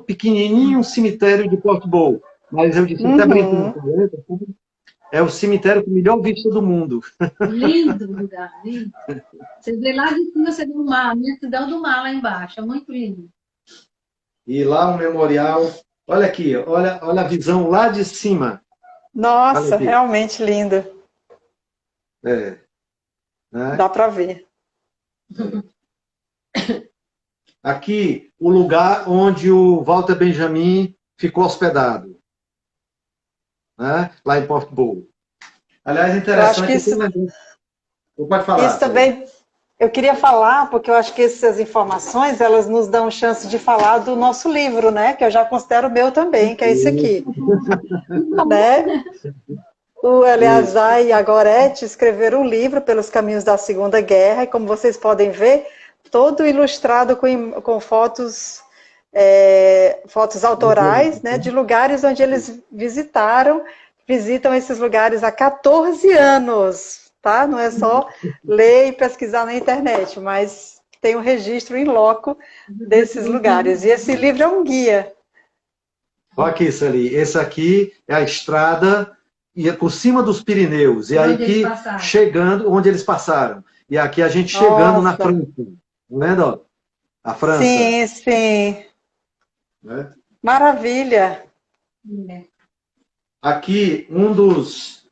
pequenininho cemitério de Portbou. Mas eu disse, até brincando com ele, é o cemitério com a melhor vista do mundo. Lindo lugar, lindo. Você vê lá de cima, você vê o mar, a imensidão do mar lá embaixo, é muito lindo. E lá o memorial, olha aqui, olha a visão lá de cima. Nossa, realmente lindo. Né? Dá para ver. Aqui, o lugar onde o Walter Benjamin ficou hospedado. Né? Lá em Portbou. Aliás, interessante. Pode falar. Isso também, eu queria falar, porque eu acho que essas informações, elas nos dão chance de falar do nosso livro, né? Que eu já considero meu também, que é esse aqui. Né? O Eleazar e a Gorete escreveram um livro pelos caminhos da Segunda Guerra, e como vocês podem ver, todo ilustrado com fotos autorais, né, de lugares onde eles visitaram, visitam esses lugares há 14 anos, tá? Não é só ler e pesquisar na internet, mas tem um registro em loco desses lugares. E esse livro é um guia. Olha aqui, Celi, esse aqui é a estrada ia por cima dos Pirineus, e aí aqui chegando onde eles passaram. E aqui a gente chegando na França. Não é, ó? A França. Sim, sim. Né? Maravilha. Aqui um dos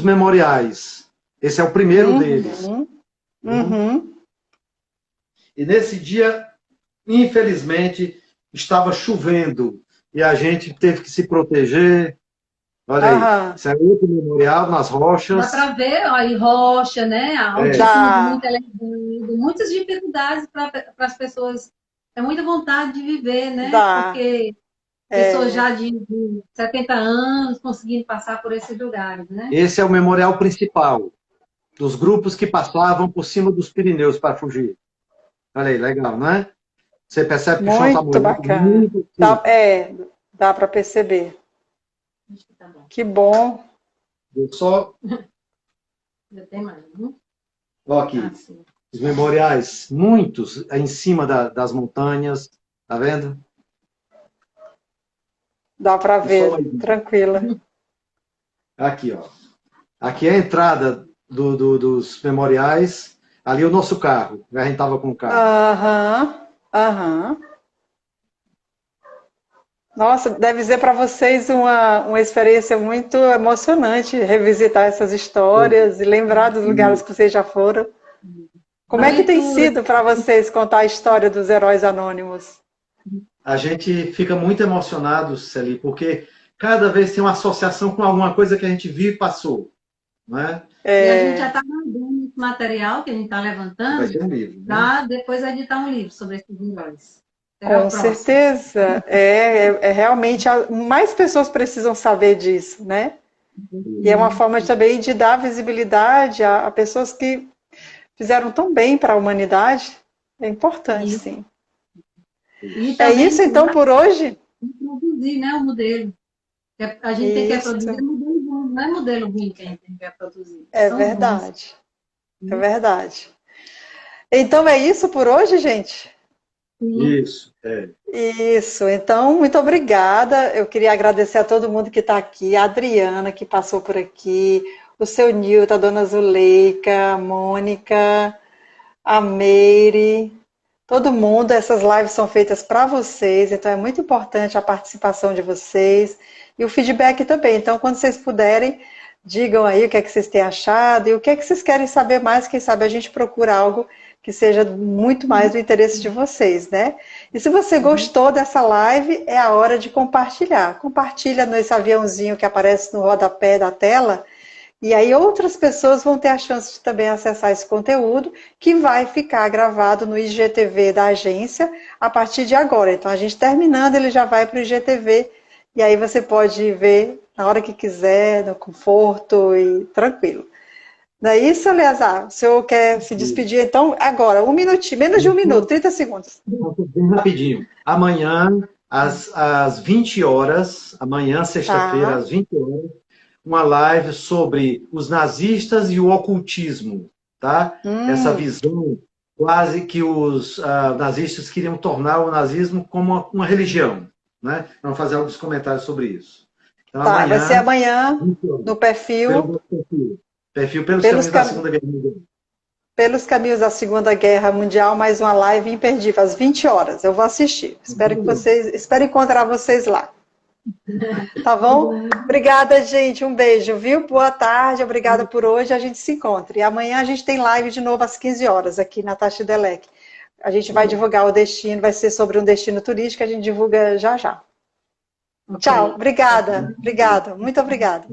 memoriais. Esse é o primeiro deles. E nesse dia, infelizmente, estava chovendo e a gente teve que se proteger. Olha aí, isso é outro memorial nas rochas. Dá para ver, ó, em rocha, né? Muito elevado, muitas dificuldades para as pessoas. É muita vontade de viver, né? Porque pessoas já de 70 anos conseguindo passar por esses lugares, né? Esse é o memorial principal dos grupos que passavam por cima dos Pirineus para fugir. Olha aí, legal, não é? Você percebe que o chão está muito bacana. Dá para perceber. Que bom. Só. Já tem mais, né? Olha aqui. Os memoriais, muitos em cima das montanhas. Tá vendo? Dá para ver, tranquila. Aqui, ó. Aqui é a entrada dos memoriais. Ali é o nosso carro. A gente estava com o carro. Nossa, deve ser para vocês uma experiência muito emocionante revisitar essas histórias e lembrar dos lugares que vocês já foram. Como é que tem sido para vocês contar a história dos heróis anônimos? A gente fica muito emocionado, Celi, porque cada vez tem uma associação com alguma coisa que a gente viu e passou. Não é? E a gente já está mandando esse material que a gente está levantando. Vai ser um livro. Para depois editar um livro sobre esses heróis. Com certeza. Realmente, mais pessoas precisam saber disso, né? E é uma forma também de dar visibilidade a pessoas que fizeram tão bem para a humanidade. É importante, sim. É isso, então, por hoje? Produzir, né, o modelo. A gente tem que produzir modelo bom, não é modelo ruim que a gente tem que produzir. É verdade. É verdade. Então, é isso por hoje, gente? Isso, Isso, então, muito obrigada. Eu queria agradecer a todo mundo que está aqui, a Adriana, que passou por aqui, o seu Nilton, a dona Zuleika, a Mônica, a Meire, todo mundo. Essas lives são feitas para vocês, então é muito importante a participação de vocês e o feedback também. Então, quando vocês puderem, digam aí o que é que vocês têm achado e o que é que vocês querem saber mais. Quem sabe a gente procura algo que seja muito mais do interesse de vocês, né? E se você gostou dessa live, é a hora de compartilhar. Compartilha nesse aviãozinho que aparece no rodapé da tela, e aí outras pessoas vão ter a chance de também acessar esse conteúdo, que vai ficar gravado no IGTV da agência a partir de agora. Então, a gente terminando, ele já vai para o IGTV, e aí você pode ver na hora que quiser, no conforto e tranquilo. Não é isso, Eleazar? O senhor quer se despedir, então, agora, um minutinho, menos de um minuto, 30 segundos. Bem rapidinho. Amanhã, às 20 horas, amanhã, sexta-feira, às 20 horas, uma live sobre os nazistas e o ocultismo, tá? Essa visão quase que os nazistas queriam tornar o nazismo como uma religião, né? Vamos fazer alguns comentários sobre isso. Então, amanhã, vai ser amanhã, no perfil... Pelos caminhos da Segunda Guerra Mundial. Pelos caminhos da Segunda Guerra Mundial, mais uma live imperdível, às 20 horas. Eu vou assistir. Espero encontrar vocês lá. Tá bom? Obrigada, gente. Um beijo, viu? Boa tarde. Obrigada por hoje. A gente se encontra. E amanhã a gente tem live de novo às 15 horas, aqui na Tati Delec. A gente vai divulgar o destino, vai ser sobre um destino turístico, a gente divulga já já. Tchau. Obrigada. Muito obrigada.